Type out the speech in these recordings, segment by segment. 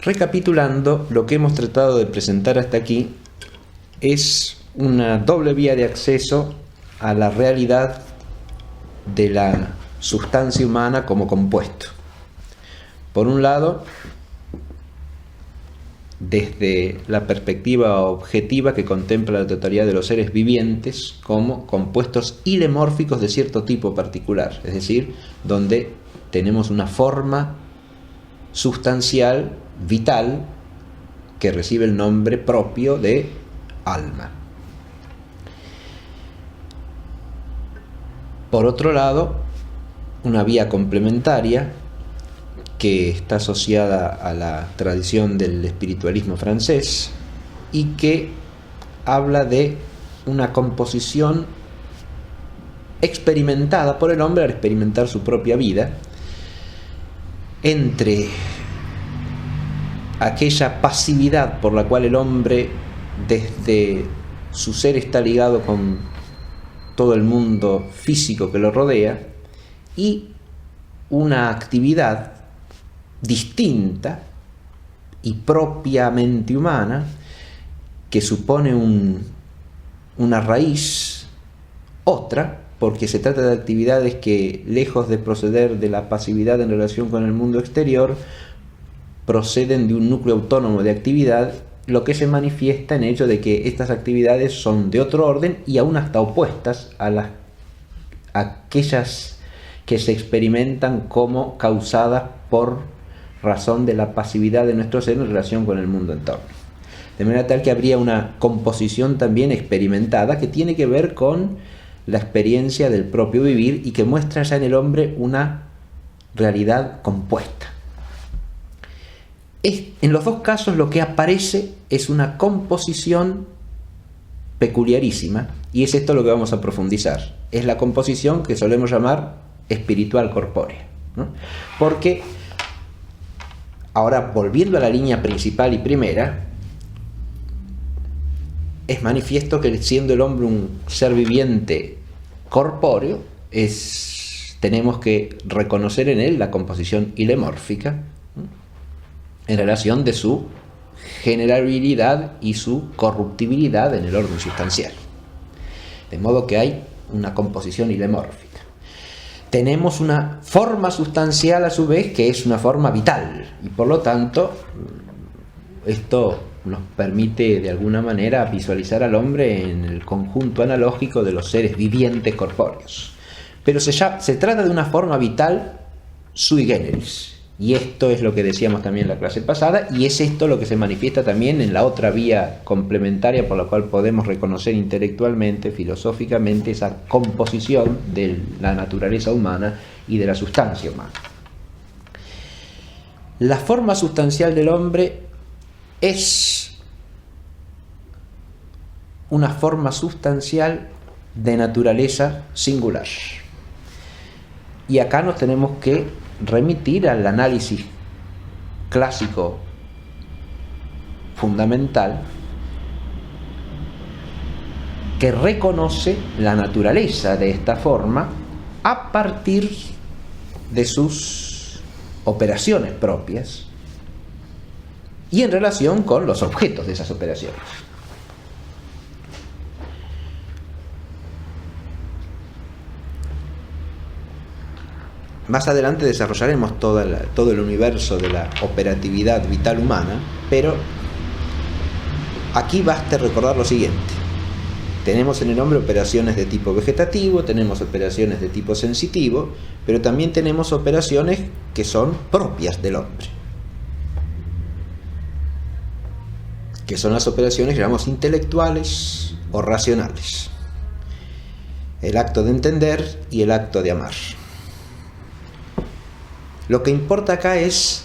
Recapitulando, lo que hemos tratado de presentar hasta aquí es una doble vía de acceso a la realidad de la sustancia humana como compuesto. Por un lado, desde la perspectiva objetiva que contempla la totalidad de los seres vivientes como compuestos ilemórficos de cierto tipo particular, es decir, donde tenemos una forma sustancial, vital, que recibe el nombre propio de alma. Por otro lado, una vía complementaria que está asociada a la tradición del espiritualismo francés y que habla de una composición experimentada por el hombre al experimentar su propia vida entre aquella pasividad por la cual el hombre desde su ser está ligado con todo el mundo físico que lo rodea y una actividad distinta y propiamente humana que supone una raíz otra, porque se trata de actividades que, lejos de proceder de la pasividad en relación con el mundo exterior, proceden de un núcleo autónomo de actividad, lo que se manifiesta en el hecho de que estas actividades son de otro orden y aún hasta opuestas a aquellas que se experimentan como causadas por razón de la pasividad de nuestro ser en relación con el mundo en torno. De manera tal que habría una composición también experimentada que tiene que ver con la experiencia del propio vivir y que muestra ya en el hombre una realidad compuesta. En los dos casos lo que aparece es una composición peculiarísima, y es esto lo que vamos a profundizar. Es la composición que solemos llamar espiritual corpórea, ¿no? Porque, ahora volviendo a la línea principal y primera, es manifiesto que siendo el hombre un ser viviente corpóreo, tenemos que reconocer en él la composición ilemórfica, ¿no?, en relación de su generabilidad y su corruptibilidad en el orden sustancial. De modo que hay una composición ilemórfica. Tenemos una forma sustancial a su vez que es una forma vital, y por lo tanto esto nos permite de alguna manera visualizar al hombre en el conjunto analógico de los seres vivientes corpóreos. Pero se trata de una forma vital sui generis, y esto es lo que decíamos también en la clase pasada, y es esto lo que se manifiesta también en la otra vía complementaria por la cual podemos reconocer intelectualmente, filosóficamente, esa composición de la naturaleza humana y de la sustancia humana. La forma sustancial del hombre es una forma sustancial de naturaleza singular. Y acá nos tenemos que remitir al análisis clásico fundamental que reconoce la naturaleza de esta forma a partir de sus operaciones propias y en relación con los objetos de esas operaciones. Más adelante desarrollaremos todo el universo de la operatividad vital humana, pero aquí basta recordar lo siguiente. Tenemos en el hombre operaciones de tipo vegetativo, tenemos operaciones de tipo sensitivo, pero también tenemos operaciones que son propias del hombre, que son las operaciones que llamamos intelectuales o racionales. El acto de entender y el acto de amar. Lo que importa acá es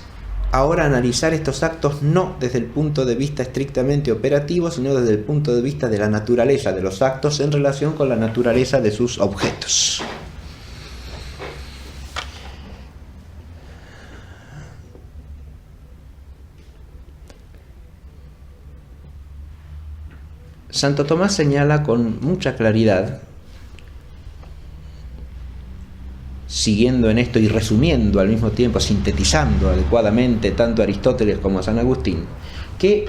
ahora analizar estos actos no desde el punto de vista estrictamente operativo, sino desde el punto de vista de la naturaleza de los actos en relación con la naturaleza de sus objetos. Santo Tomás señala con mucha claridad siguiendo en esto y resumiendo al mismo tiempo, sintetizando adecuadamente tanto a Aristóteles como a San Agustín, que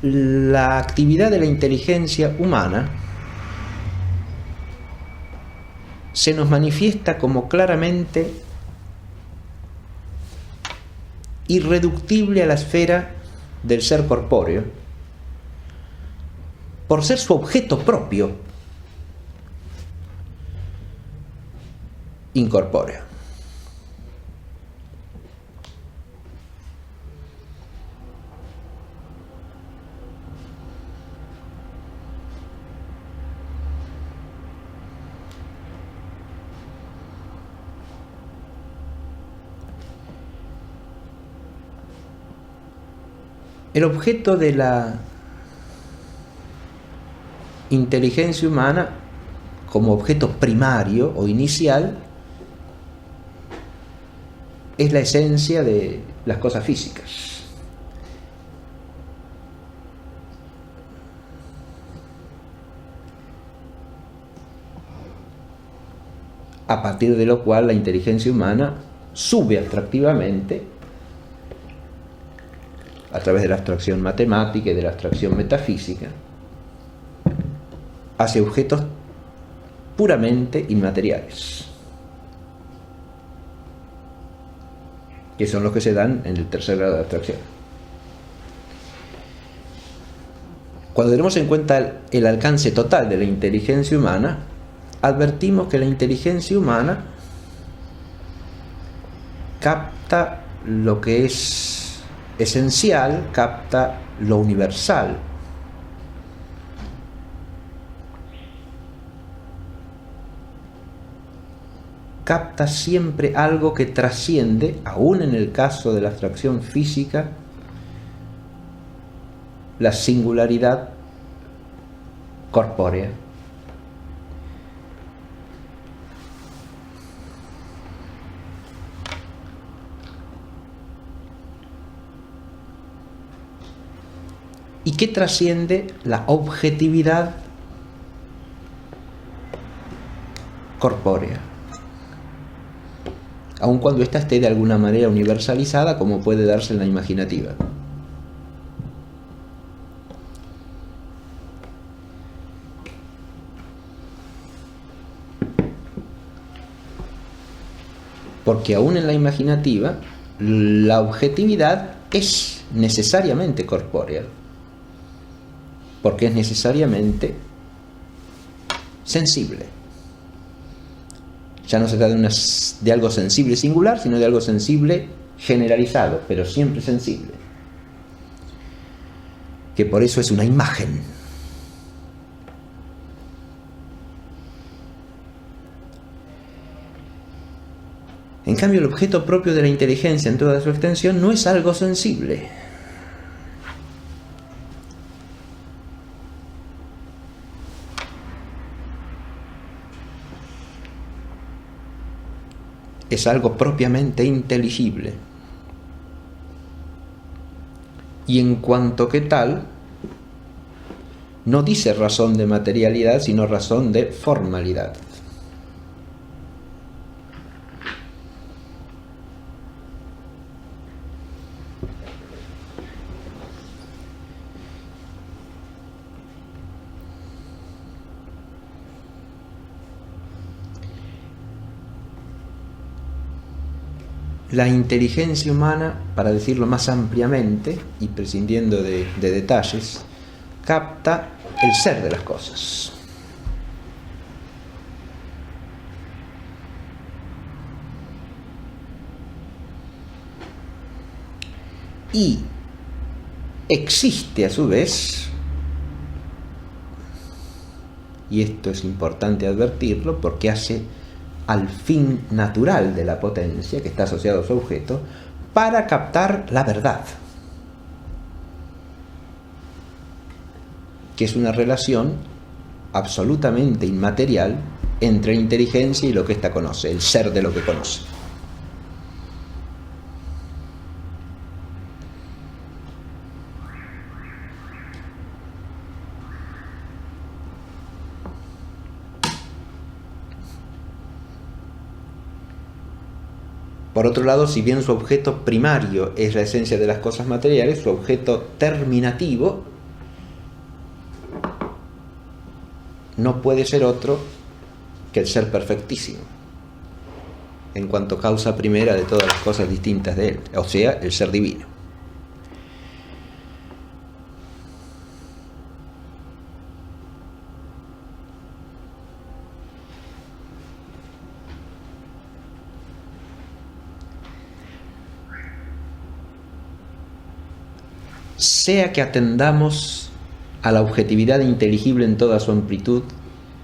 la actividad de la inteligencia humana se nos manifiesta como claramente irreductible a la esfera del ser corpóreo, por ser su objeto propio incorpóreo. El objeto de la inteligencia humana como objeto primario o inicial es la esencia de las cosas físicas. A partir de lo cual la inteligencia humana sube abstractivamente, a través de la abstracción matemática y de la abstracción metafísica, hacia objetos puramente inmateriales, que son los que se dan en el tercer grado de abstracción. Cuando tenemos en cuenta el alcance total de la inteligencia humana, advertimos que la inteligencia humana capta lo que es esencial, capta lo universal. Capta siempre algo que trasciende, aún en el caso de la abstracción física, la singularidad corpórea. Y que trasciende la objetividad corpórea, aun cuando ésta esté de alguna manera universalizada, como puede darse en la imaginativa. Porque aún en la imaginativa, la objetividad es necesariamente corpórea, porque es necesariamente sensible. Ya no se trata de algo sensible singular, sino de algo sensible generalizado, pero siempre sensible. Que por eso es una imagen. En cambio, el objeto propio de la inteligencia en toda su extensión no es algo sensible. Es algo propiamente inteligible. Y en cuanto que tal, no dice razón de materialidad, sino razón de formalidad. La inteligencia humana, para decirlo más ampliamente y prescindiendo de detalles, capta el ser de las cosas. Y existe a su vez, y esto es importante advertirlo porque hace al fin natural de la potencia que está asociado a su objeto, para captar la verdad, que es una relación absolutamente inmaterial entre la inteligencia y lo que ésta conoce, el ser de lo que conoce. Por otro lado, si bien su objeto primario es la esencia de las cosas materiales, su objeto terminativo no puede ser otro que el ser perfectísimo, en cuanto causa primera de todas las cosas distintas de él, o sea, el ser divino. Sea que atendamos a la objetividad inteligible en toda su amplitud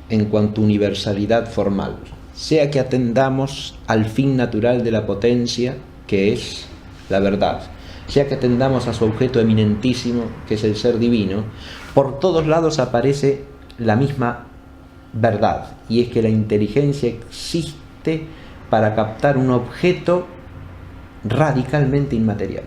en cuanto a universalidad formal, sea que atendamos al fin natural de la potencia, que es la verdad, sea que atendamos a su objeto eminentísimo, que es el ser divino, por todos lados aparece la misma verdad, y es que la inteligencia existe para captar un objeto radicalmente inmaterial.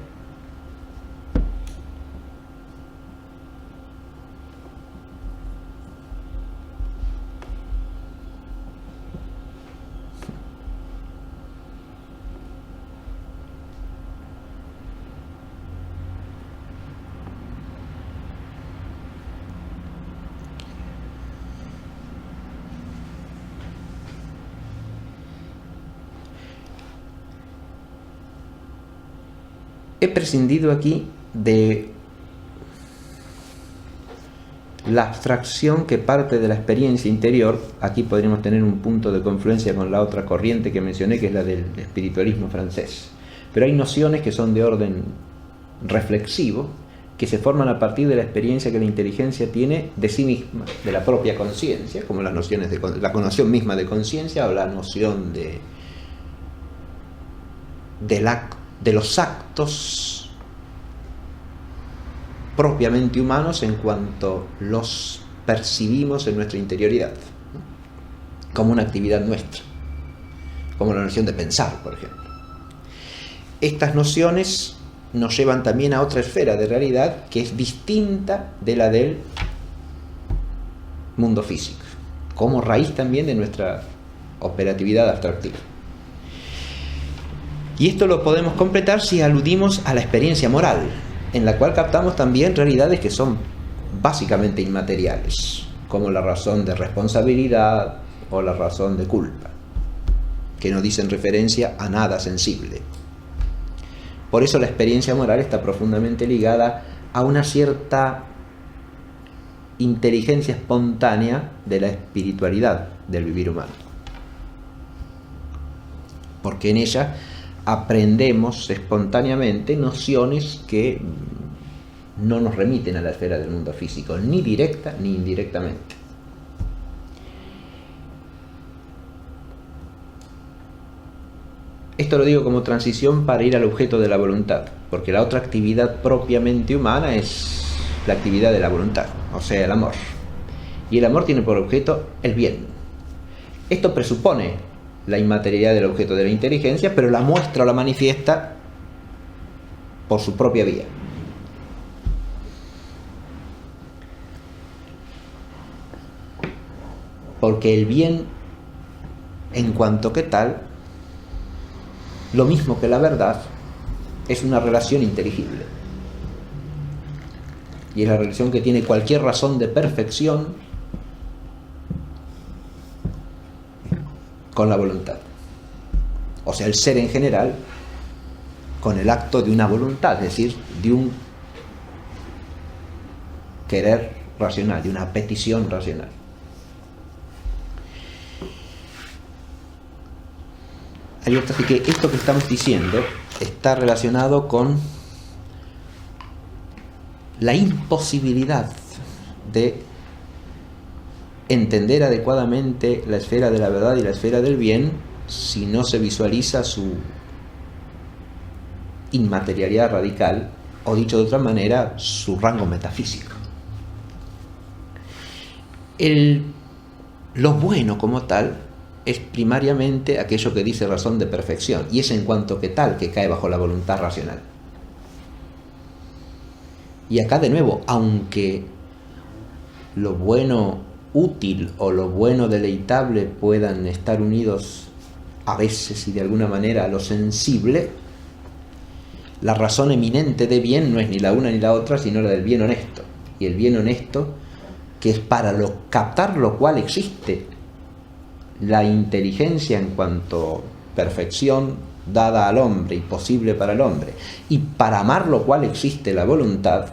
He prescindido aquí de la abstracción que parte de la experiencia interior. Aquí podríamos tener un punto de confluencia con la otra corriente que mencioné, que es la del espiritualismo francés. Pero hay nociones que son de orden reflexivo, que se forman a partir de la experiencia que la inteligencia tiene de sí misma, de la propia conciencia, como las nociones de la noción misma de conciencia o la noción de los actos propiamente humanos en cuanto los percibimos en nuestra interioridad, como una actividad nuestra, como la noción de pensar, por ejemplo. Estas nociones nos llevan también a otra esfera de realidad que es distinta de la del mundo físico, como raíz también de nuestra operatividad abstractiva. Y esto lo podemos completar si aludimos a la experiencia moral, en la cual captamos también realidades que son básicamente inmateriales, como la razón de responsabilidad o la razón de culpa, que no dicen referencia a nada sensible. Por eso la experiencia moral está profundamente ligada a una cierta inteligencia espontánea de la espiritualidad del vivir humano, porque en ella aprendemos espontáneamente nociones que no nos remiten a la esfera del mundo físico, ni directa ni indirectamente. Esto lo digo como transición para ir al objeto de la voluntad, porque la otra actividad propiamente humana es la actividad de la voluntad, o sea, el amor. Y el amor tiene por objeto el bien. Esto presupone la inmaterialidad del objeto de la inteligencia, pero la muestra o la manifiesta por su propia vía. Porque el bien, en cuanto que tal, lo mismo que la verdad, es una relación inteligible. Y es la relación que tiene cualquier razón de perfección con la voluntad. O sea, el ser en general con el acto de una voluntad, es decir, de un querer racional, de una petición racional. Así que esto que estamos diciendo está relacionado con la imposibilidad de entender adecuadamente la esfera de la verdad y la esfera del bien si no se visualiza su inmaterialidad radical, o dicho de otra manera, su rango metafísico. Lo bueno como tal es primariamente aquello que dice razón de perfección, y es en cuanto que tal que cae bajo la voluntad racional. Y acá de nuevo, aunque lo bueno útil o lo bueno deleitable puedan estar unidos a veces y de alguna manera a lo sensible, la razón eminente de bien no es ni la una ni la otra, sino la del bien honesto. Y el bien honesto, que es para captar lo cual existe la inteligencia en cuanto perfección dada al hombre y posible para el hombre, y para amar lo cual existe la voluntad,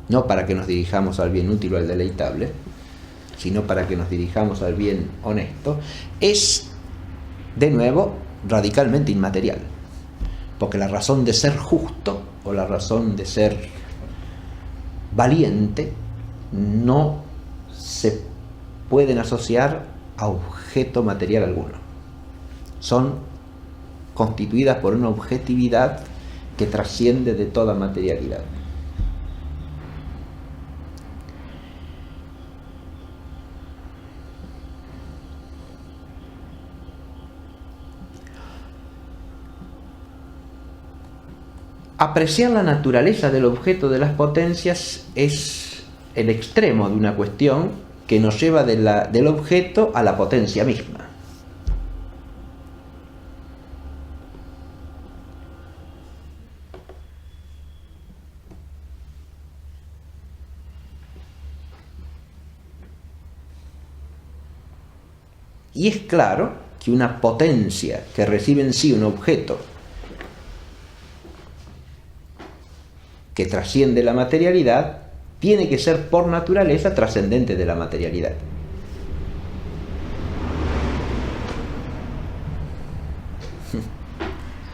no para que nos dirijamos al bien útil o al deleitable, sino para que nos dirijamos al bien honesto, es, de nuevo, radicalmente inmaterial. Porque la razón de ser justo o la razón de ser valiente no se pueden asociar a objeto material alguno. Son constituidas por una objetividad que trasciende de toda materialidad. Apreciar la naturaleza del objeto de las potencias es el extremo de una cuestión que nos lleva del objeto a la potencia misma. Y es claro que una potencia que recibe en sí un objeto que trasciende la materialidad, tiene que ser por naturaleza trascendente de la materialidad.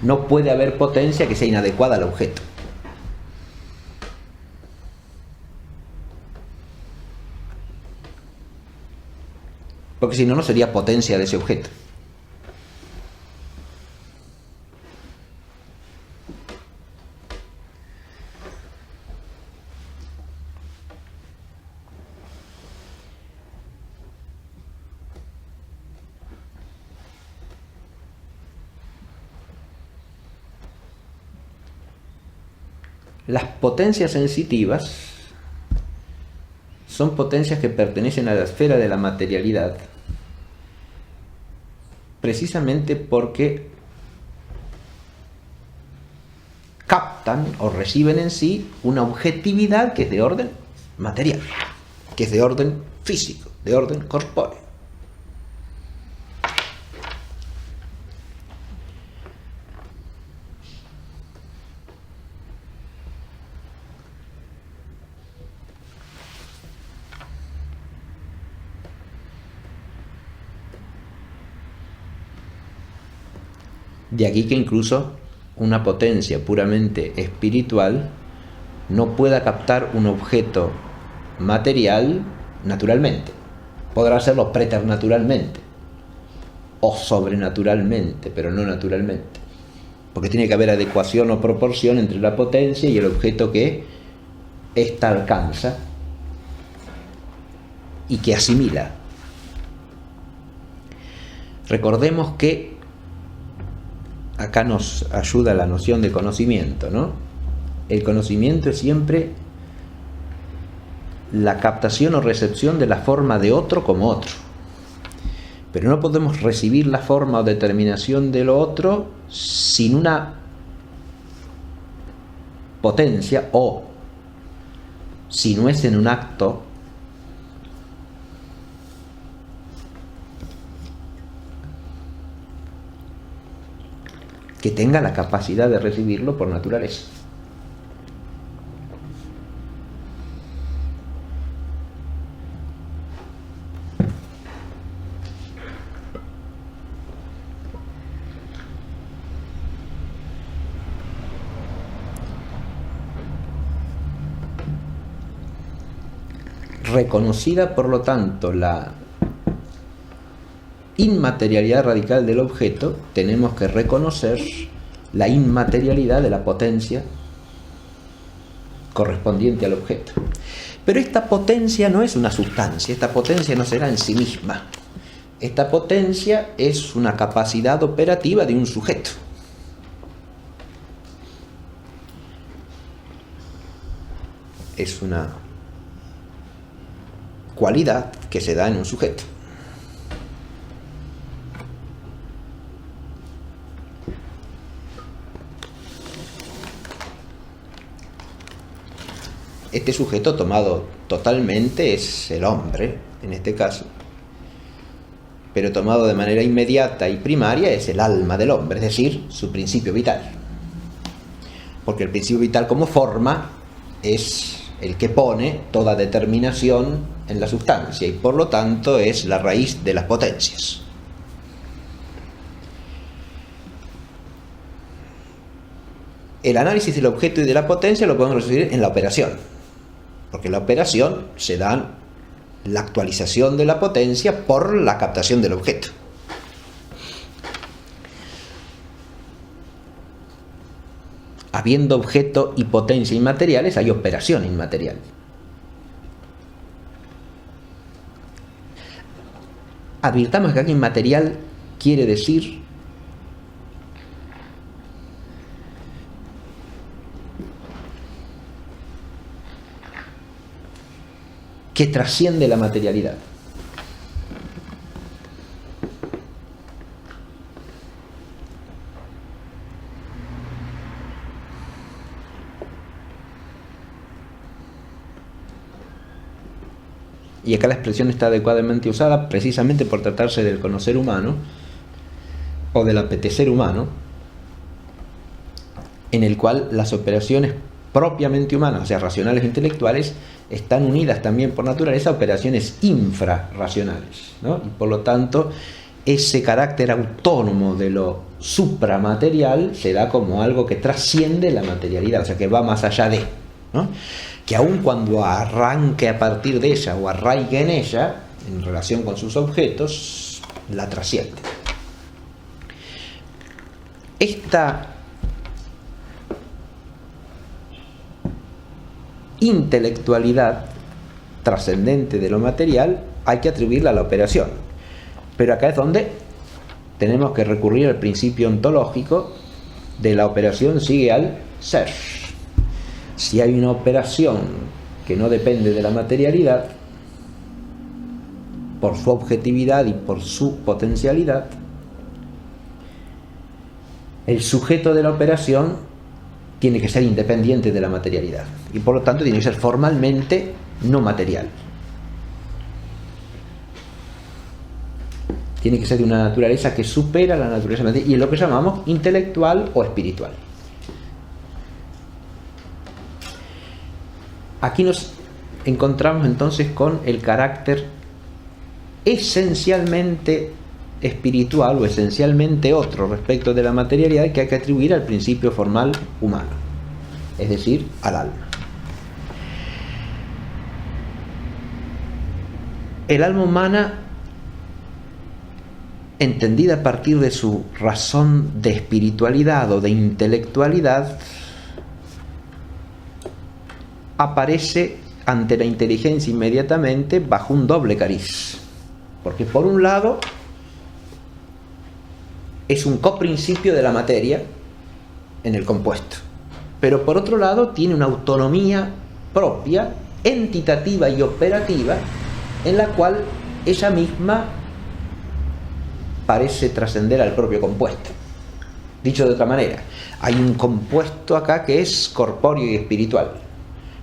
No puede haber potencia que sea inadecuada al objeto. Porque si no, no sería potencia de ese objeto. Las potencias sensitivas son potencias que pertenecen a la esfera de la materialidad, precisamente porque captan o reciben en sí una objetividad que es de orden material, que es de orden físico, de orden corpóreo. De aquí que incluso una potencia puramente espiritual no pueda captar un objeto material naturalmente. Podrá hacerlo preternaturalmente o sobrenaturalmente, pero no naturalmente. Porque tiene que haber adecuación o proporción entre la potencia y el objeto que ésta alcanza y que asimila. Recordemos que acá nos ayuda la noción de conocimiento, ¿no? El conocimiento es siempre la captación o recepción de la forma de otro como otro. Pero no podemos recibir la forma o determinación de lo otro sin una potencia, o si no es en un acto que tenga la capacidad de recibirlo por naturaleza. Reconocida, por lo tanto, la inmaterialidad radical del objeto, tenemos que reconocer la inmaterialidad de la potencia correspondiente al objeto. Pero esta potencia no es una sustancia, esta potencia no será en sí misma. Esta potencia es una capacidad operativa de un sujeto. Es una cualidad que se da en un sujeto. Este sujeto tomado totalmente es el hombre, en este caso, pero tomado de manera inmediata y primaria es el alma del hombre, es decir, su principio vital. Porque el principio vital como forma es el que pone toda determinación en la sustancia y por lo tanto es la raíz de las potencias. El análisis del objeto y de la potencia lo podemos recibir en la operación, porque en la operación se da la actualización de la potencia por la captación del objeto. Habiendo objeto y potencia inmateriales, hay operación inmaterial. Advirtamos que aquí inmaterial quiere decir que trasciende la materialidad. Y acá la expresión está adecuadamente usada precisamente por tratarse del conocer humano o del apetecer humano, en el cual las operaciones propiamente humanas, o sea, racionales e intelectuales, están unidas también por naturaleza a operaciones infrarracionales, ¿no? Y por lo tanto, ese carácter autónomo de lo supramaterial se da como algo que trasciende la materialidad, o sea, que va más allá de, ¿no? Que aun cuando arranque a partir de ella o arraigue en ella, en relación con sus objetos, la trasciende. Esta intelectualidad trascendente de lo material hay que atribuirla a la operación, pero acá es donde tenemos que recurrir al principio ontológico de la operación sigue al ser. Si hay una operación que no depende de la materialidad, por su objetividad y por su potencialidad, el sujeto de la operación tiene que ser independiente de la materialidad y por lo tanto tiene que ser formalmente no material. Tiene que ser de una naturaleza que supera la naturaleza material y es lo que llamamos intelectual o espiritual. Aquí nos encontramos entonces con el carácter esencialmente espiritual o esencialmente otro respecto de la materialidad que hay que atribuir al principio formal humano, es decir, al alma. El alma humana, entendida a partir de su razón de espiritualidad o de intelectualidad, aparece ante la inteligencia inmediatamente bajo un doble cariz, porque por un lado es un coprincipio de la materia en el compuesto, pero por otro lado tiene una autonomía propia, entitativa y operativa, en la cual ella misma parece trascender al propio compuesto. Dicho de otra manera, hay un compuesto acá que es corpóreo y espiritual,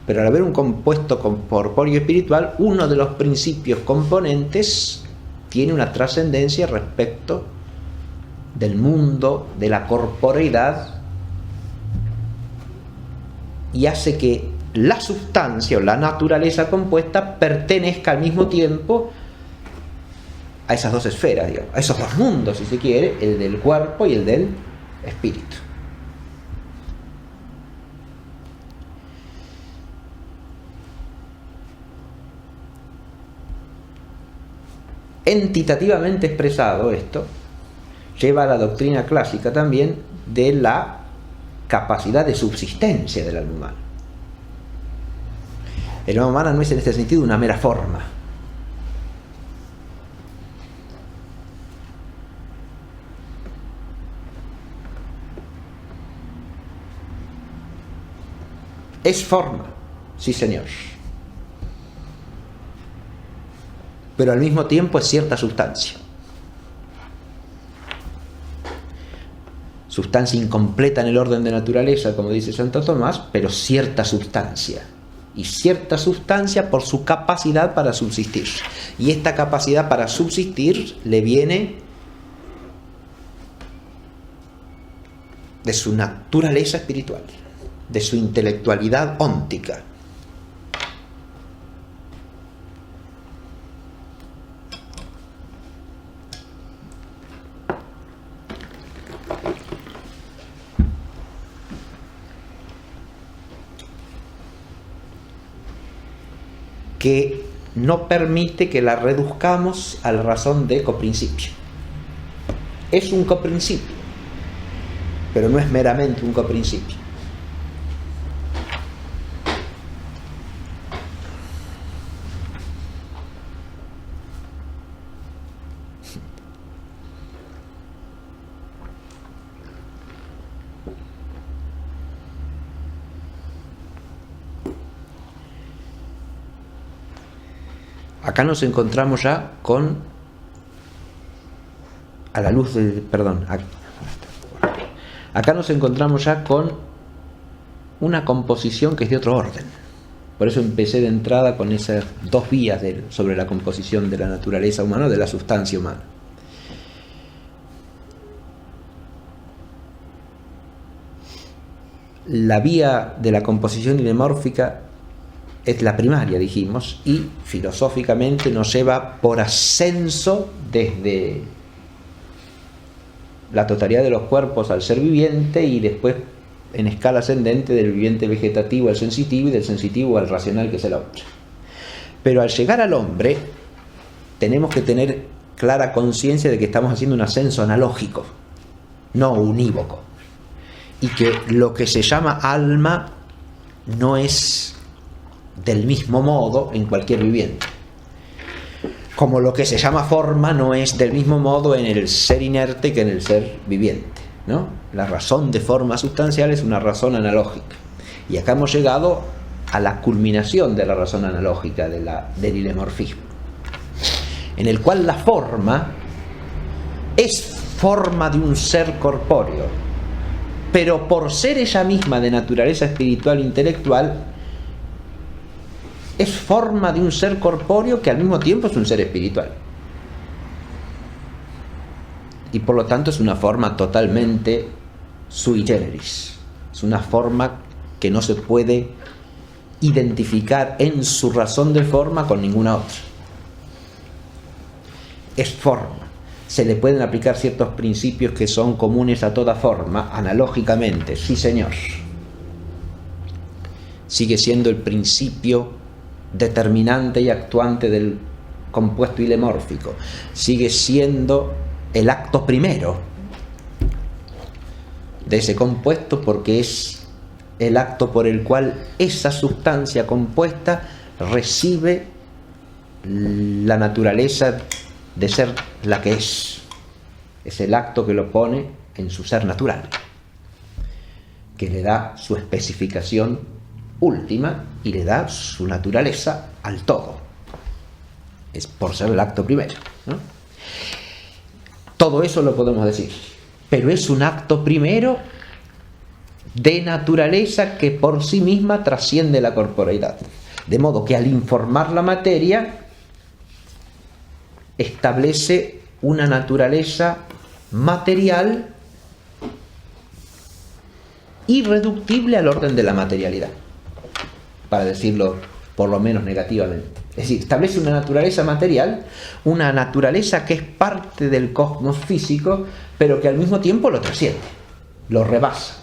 pero al haber un compuesto corpóreo y espiritual, uno de los principios componentes tiene una trascendencia respecto del mundo, de la corporeidad, y hace que la sustancia o la naturaleza compuesta pertenezca al mismo tiempo a esas dos esferas, digamos, a esos dos mundos, si se quiere, el del cuerpo y el del espíritu. Entitativamente expresado esto, lleva a la doctrina clásica también de la capacidad de subsistencia del alma humana. El alma humana no es en este sentido una mera forma. Es forma, sí señor, pero al mismo tiempo es cierta sustancia. Sustancia incompleta en el orden de naturaleza, como dice Santo Tomás, pero cierta sustancia. y cierta sustancia por su capacidad para subsistir. Y esta capacidad para subsistir le viene de su naturaleza espiritual, de su intelectualidad óntica. Que no permite que la reduzcamos a la razón de coprincipio. Es un coprincipio, pero no es meramente un coprincipio. Acá nos encontramos ya con, a la luz de, perdón, acá nos encontramos ya con una composición que es de otro orden. Por eso empecé de entrada con esas dos vías sobre la composición de la naturaleza humana, de la sustancia humana. La vía de la composición ilemórfica es la primaria, dijimos, y filosóficamente nos lleva por ascenso desde la totalidad de los cuerpos al ser viviente y después en escala ascendente del viviente vegetativo al sensitivo y del sensitivo al racional, que es el hombre. Pero al llegar al hombre tenemos que tener clara conciencia de que estamos haciendo un ascenso analógico, no unívoco, y que lo que se llama alma no es del mismo modo en cualquier viviente, como lo que se llama forma no es del mismo modo en el ser inerte que en el ser viviente, ¿no? La razón de forma sustancial es una razón analógica, y acá hemos llegado a la culminación de la razón analógica del ilemorfismo, en el cual la forma es forma de un ser corpóreo, pero por ser ella misma de naturaleza espiritual e intelectual es forma de un ser corpóreo que al mismo tiempo es un ser espiritual. Y por lo tanto es una forma totalmente sui generis. Es una forma que no se puede identificar en su razón de forma con ninguna otra. Es forma. Se le pueden aplicar ciertos principios que son comunes a toda forma, analógicamente, sí señor. Sigue siendo el principio determinante y actuante del compuesto ilemórfico, sigue siendo el acto primero de ese compuesto, porque es el acto por el cual esa sustancia compuesta recibe la naturaleza de ser la que es el acto que lo pone en su ser natural, que le da su especificación última y le da su naturaleza al todo. Es por ser el acto primero, ¿no? Todo eso lo podemos decir, pero es un acto primero de naturaleza que por sí misma trasciende la corporeidad, de modo que al informar la materia establece una naturaleza material irreductible al orden de la materialidad, para decirlo por lo menos negativamente. Es decir, establece una naturaleza material, una naturaleza que es parte del cosmos físico, pero que al mismo tiempo lo trasciende, lo rebasa.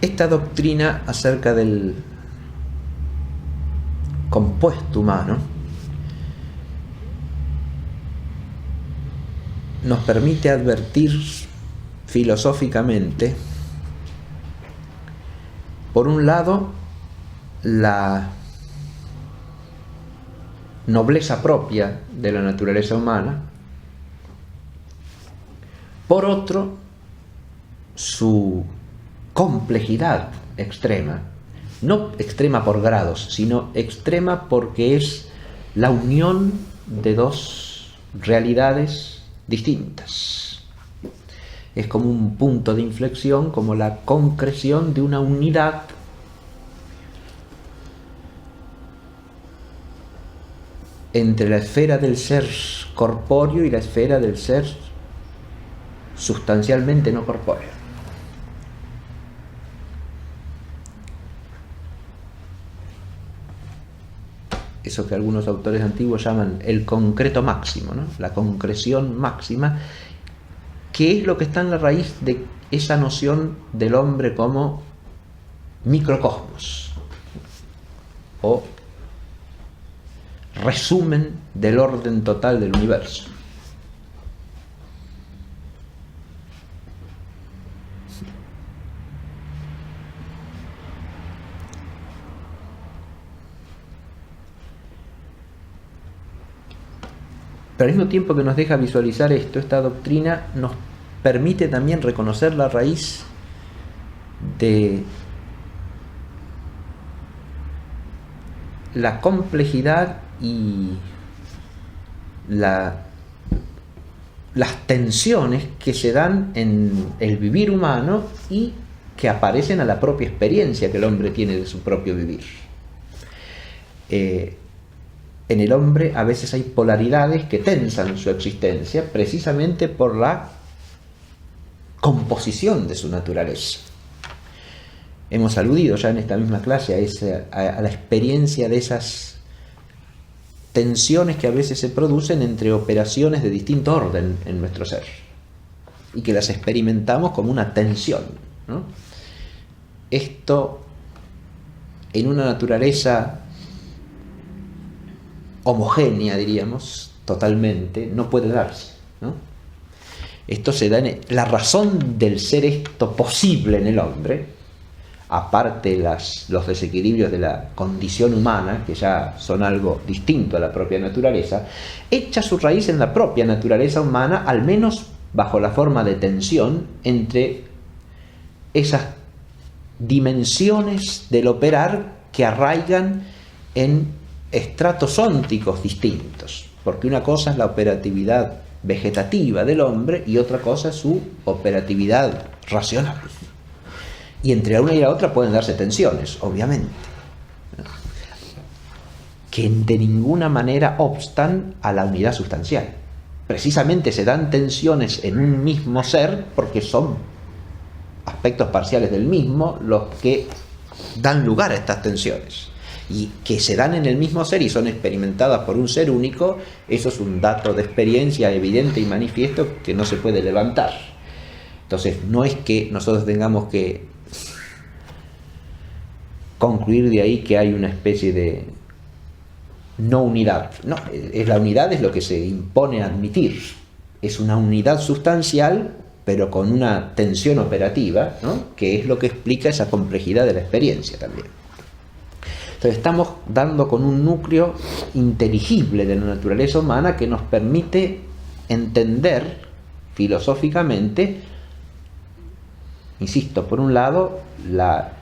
Esta doctrina acerca del compuesto humano nos permite advertir filosóficamente, por un lado, la nobleza propia de la naturaleza humana, por otro, su complejidad extrema, no extrema por grados, sino extrema porque es la unión de dos realidades distintas. Es como un punto de inflexión, como la concreción de una unidad entre la esfera del ser corpóreo y la esfera del ser sustancialmente no corpóreo. Eso que algunos autores antiguos llaman el concreto máximo, ¿no? La concreción máxima, que es lo que está en la raíz de esa noción del hombre como microcosmos o resumen del orden total del universo. Pero al mismo tiempo que nos deja visualizar esto, esta doctrina nos permite también reconocer la raíz de la complejidad y las tensiones que se dan en el vivir humano y que aparecen a la propia experiencia que el hombre tiene de su propio vivir. En el hombre a veces hay polaridades que tensan su existencia precisamente por la composición de su naturaleza. Hemos aludido ya en esta misma clase a la experiencia de esas tensiones que a veces se producen entre operaciones de distinto orden en nuestro ser y que las experimentamos como una tensión, ¿no? Esto en una naturaleza homogénea, diríamos, totalmente, no puede darse, ¿no? Esto se da en la razón del ser esto posible en el hombre, aparte los desequilibrios de la condición humana, que ya son algo distinto a la propia naturaleza, echa su raíz en la propia naturaleza humana, al menos bajo la forma de tensión entre esas dimensiones del operar que arraigan en estratos ónticos distintos, porque una cosa es la operatividad vegetativa del hombre y otra cosa es su operatividad racional. Y entre la una y la otra pueden darse tensiones, obviamente, que de ninguna manera obstan a la unidad sustancial. Precisamente se dan tensiones en un mismo ser porque son aspectos parciales del mismo los que dan lugar a estas tensiones. Y que se dan en el mismo ser y son experimentadas por un ser único, eso es un dato de experiencia evidente y manifiesto que no se puede levantar. Entonces, no es que nosotros tengamos que concluir de ahí que hay una especie de no unidad. No, la unidad es lo que se impone a admitir. Es una unidad sustancial, pero con una tensión operativa, ¿no? Que es lo que explica esa complejidad de la experiencia también. Entonces estamos dando con un núcleo inteligible de la naturaleza humana que nos permite entender filosóficamente, insisto, por un lado, la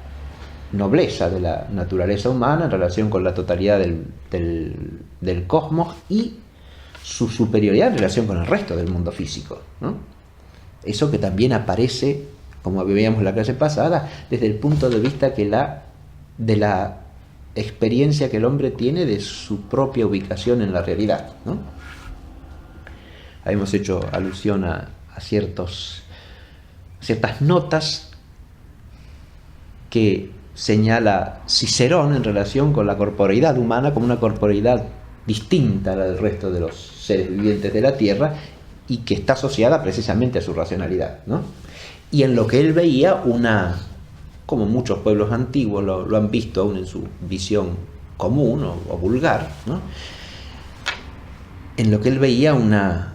nobleza de la naturaleza humana en relación con la totalidad del cosmos y su superioridad en relación con el resto del mundo físico, ¿no? Eso que también aparece, como veíamos en la clase pasada, desde el punto de vista de la experiencia que el hombre tiene de su propia ubicación en la realidad, ¿no? Hemos hecho alusión a ciertas notas que señala Cicerón en relación con la corporeidad humana como una corporeidad distinta a la del resto de los seres vivientes de la Tierra y que está asociada precisamente a su racionalidad, ¿no? Y en lo que él veía como muchos pueblos antiguos lo han visto aún en su visión común o vulgar, ¿no? En lo que él veía una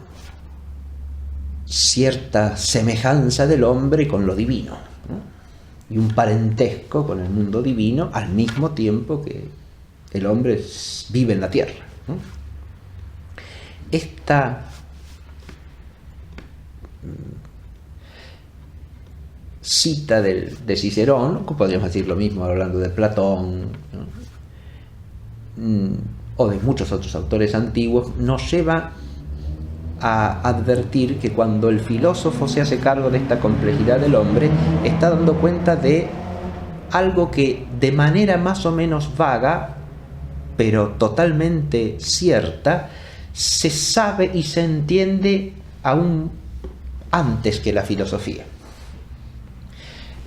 cierta semejanza del hombre con lo divino, ¿no? Y un parentesco con el mundo divino al mismo tiempo que el hombre vive en la tierra, ¿no? Esta cita de Cicerón, podríamos decir lo mismo hablando de Platón, ¿no? O de muchos otros autores antiguos, nos lleva a advertir que cuando el filósofo se hace cargo de esta complejidad del hombre, está dando cuenta de algo que de manera más o menos vaga, pero totalmente cierta, se sabe y se entiende aún antes que la filosofía.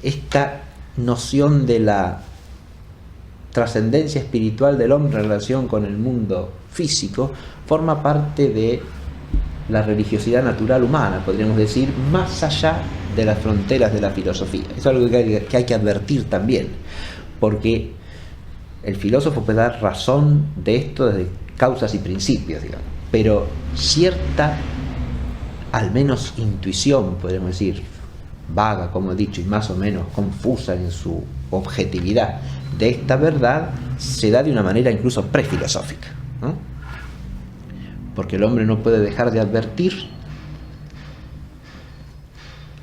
Esta noción de la trascendencia espiritual del hombre en relación con el mundo físico forma parte de la religiosidad natural humana, podríamos decir, más allá de las fronteras de la filosofía. Eso es algo que hay que advertir también, porque el filósofo puede dar razón de esto desde causas y principios, digamos, pero cierta, al menos intuición, podríamos decir, vaga, como he dicho, y más o menos confusa en su objetividad de esta verdad, se da de una manera incluso prefilosófica, ¿no? Porque el hombre no puede dejar de advertir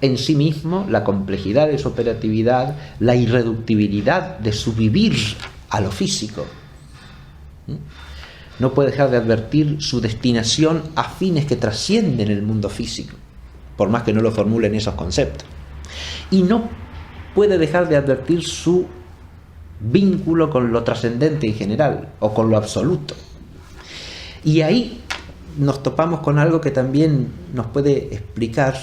en sí mismo la complejidad de su operatividad, la irreductibilidad de su vivir a lo físico. No puede dejar de advertir su destinación a fines que trascienden el mundo físico, por más que no lo formulen esos conceptos. Y no puede dejar de advertir su vínculo con lo trascendente en general, o con lo absoluto. Y ahí nos topamos con algo que también nos puede explicar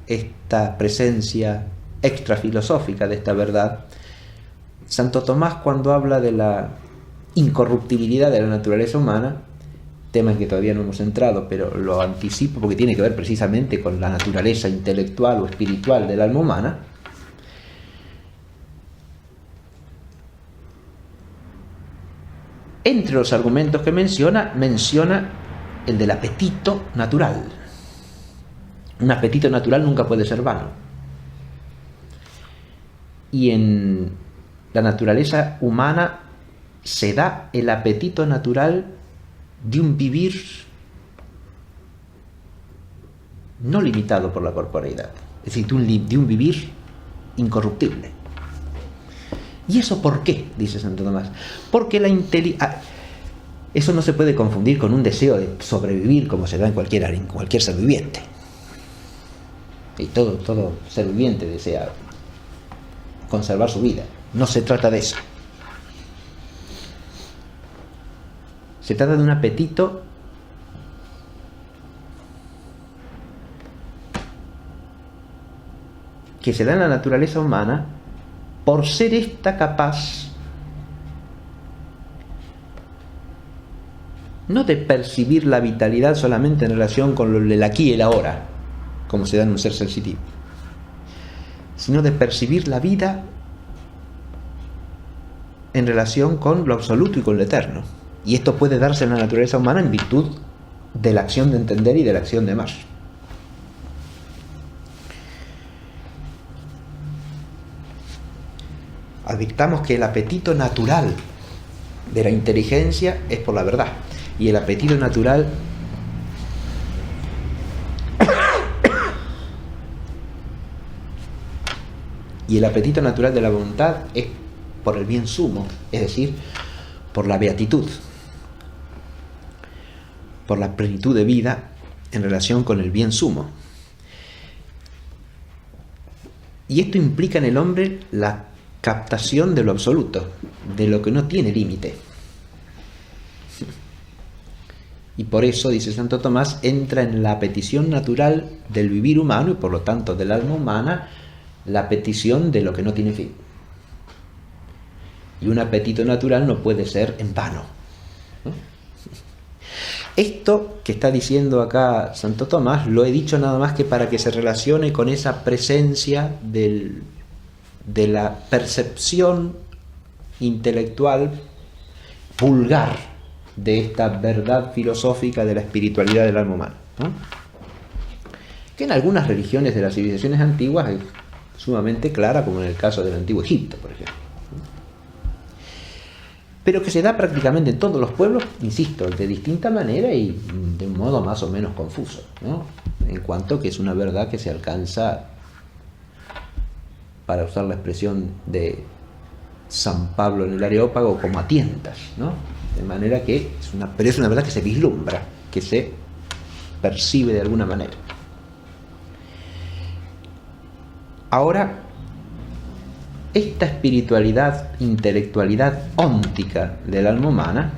esta presencia extrafilosófica de esta verdad. Santo Tomás, cuando habla de la incorruptibilidad de la naturaleza humana, tema en que todavía no hemos entrado, pero lo anticipo porque tiene que ver precisamente con la naturaleza intelectual o espiritual del alma humana, entre los argumentos que menciona el del apetito natural. Un apetito natural nunca puede ser vano. Y en la naturaleza humana se da el apetito natural de un vivir no limitado por la corporeidad, es decir, de un vivir incorruptible. ¿Y eso por qué? Dice Santo Tomás. Porque eso no se puede confundir con un deseo de sobrevivir como se da en cualquier ser viviente. Y todo ser viviente desea conservar su vida. No se trata de eso. Se trata de un apetito que se da en la naturaleza humana por ser esta capaz no de percibir la vitalidad solamente en relación con lo del aquí y el ahora, como se da en un ser sensitivo, sino de percibir la vida en relación con lo absoluto y con lo eterno. Y esto puede darse en la naturaleza humana en virtud de la acción de entender y de la acción de amar. Advirtamos que el apetito natural de la inteligencia es por la verdad, y el apetito natural de la voluntad es por el bien sumo, es decir, por la beatitud, por la plenitud de vida en relación con el bien sumo. Y esto implica en el hombre la captación de lo absoluto, de lo que no tiene límite. Y por eso, dice Santo Tomás, entra en la petición natural del vivir humano y por lo tanto del alma humana la petición de lo que no tiene fin. Y un apetito natural no puede ser en vano, ¿no? Esto que está diciendo acá Santo Tomás lo he dicho nada más que para que se relacione con esa presencia de la percepción intelectual vulgar de esta verdad filosófica de la espiritualidad del alma humana, ¿no? Que en algunas religiones de las civilizaciones antiguas es sumamente clara, como en el caso del antiguo Egipto, por ejemplo, pero que se da prácticamente en todos los pueblos, insisto, de distinta manera y de un modo más o menos confuso, ¿no? En cuanto que es una verdad que se alcanza para usar la expresión de San Pablo en el Areópago, como a tientas, ¿no? De manera que pero es una verdad que se vislumbra, que se percibe de alguna manera. Ahora, esta espiritualidad, intelectualidad óntica del alma humana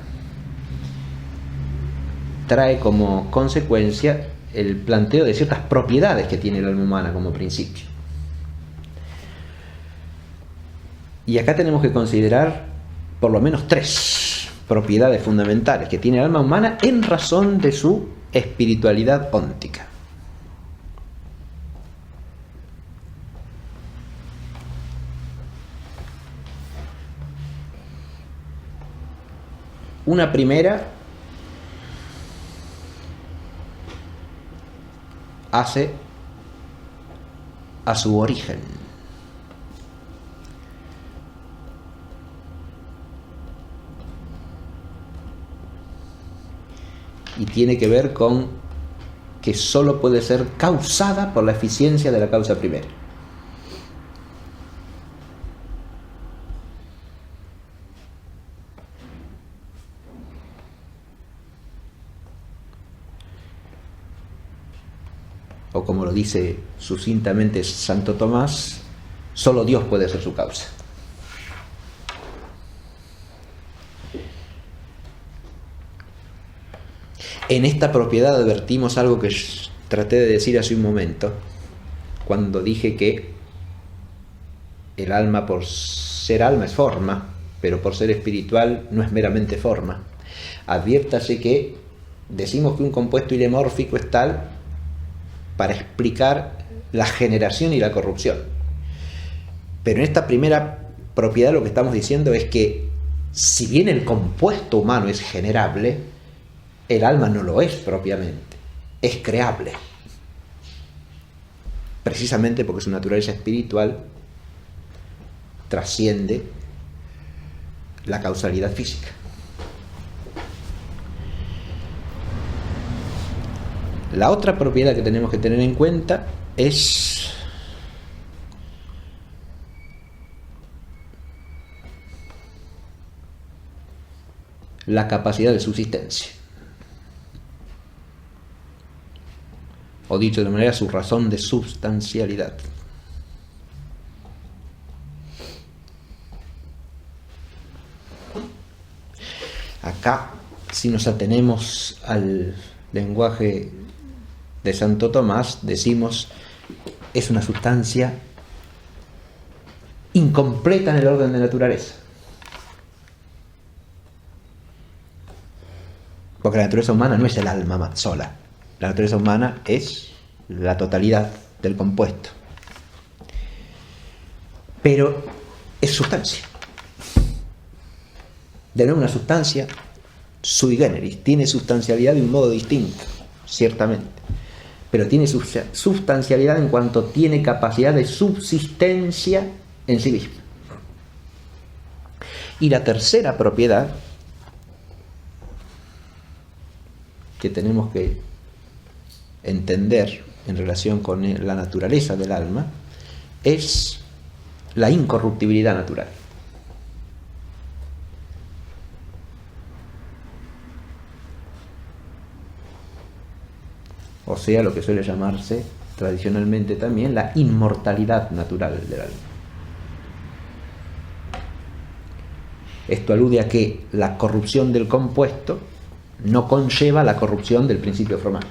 trae como consecuencia el planteo de ciertas propiedades que tiene el alma humana como principio. Y acá tenemos que considerar por lo menos 3 propiedades fundamentales que tiene el alma humana en razón de su espiritualidad óntica. Una primera hace a su origen. Y tiene que ver con que sólo puede ser causada por la eficiencia de la causa primera. O como lo dice sucintamente Santo Tomás, solo Dios puede ser su causa. En esta propiedad advertimos algo que traté de decir hace un momento, cuando dije que el alma, por ser alma, es forma, pero por ser espiritual no es meramente forma. Adviértase que decimos que un compuesto ilemórfico es tal para explicar la generación y la corrupción. Pero en esta primera propiedad lo que estamos diciendo es que si bien el compuesto humano es generable, el alma no lo es propiamente, es creable. Precisamente porque su naturaleza espiritual trasciende la causalidad física. La otra propiedad que tenemos que tener en cuenta es la capacidad de subsistencia. O dicho de manera, su razón de substancialidad. Acá, si nos atenemos al lenguaje de Santo Tomás, decimos, es una sustancia incompleta en el orden de naturaleza. Porque la naturaleza humana no es el alma sola. La naturaleza humana es la totalidad del compuesto. Pero es sustancia. De nuevo, una sustancia sui generis. Tiene sustancialidad de un modo distinto, ciertamente. Pero tiene sustancialidad en cuanto tiene capacidad de subsistencia en sí misma. Y la tercera propiedad que tenemos que entender en relación con la naturaleza del alma es la incorruptibilidad natural. O sea, lo que suele llamarse tradicionalmente también la inmortalidad natural del alma. Esto alude a que la corrupción del compuesto no conlleva la corrupción del principio formal.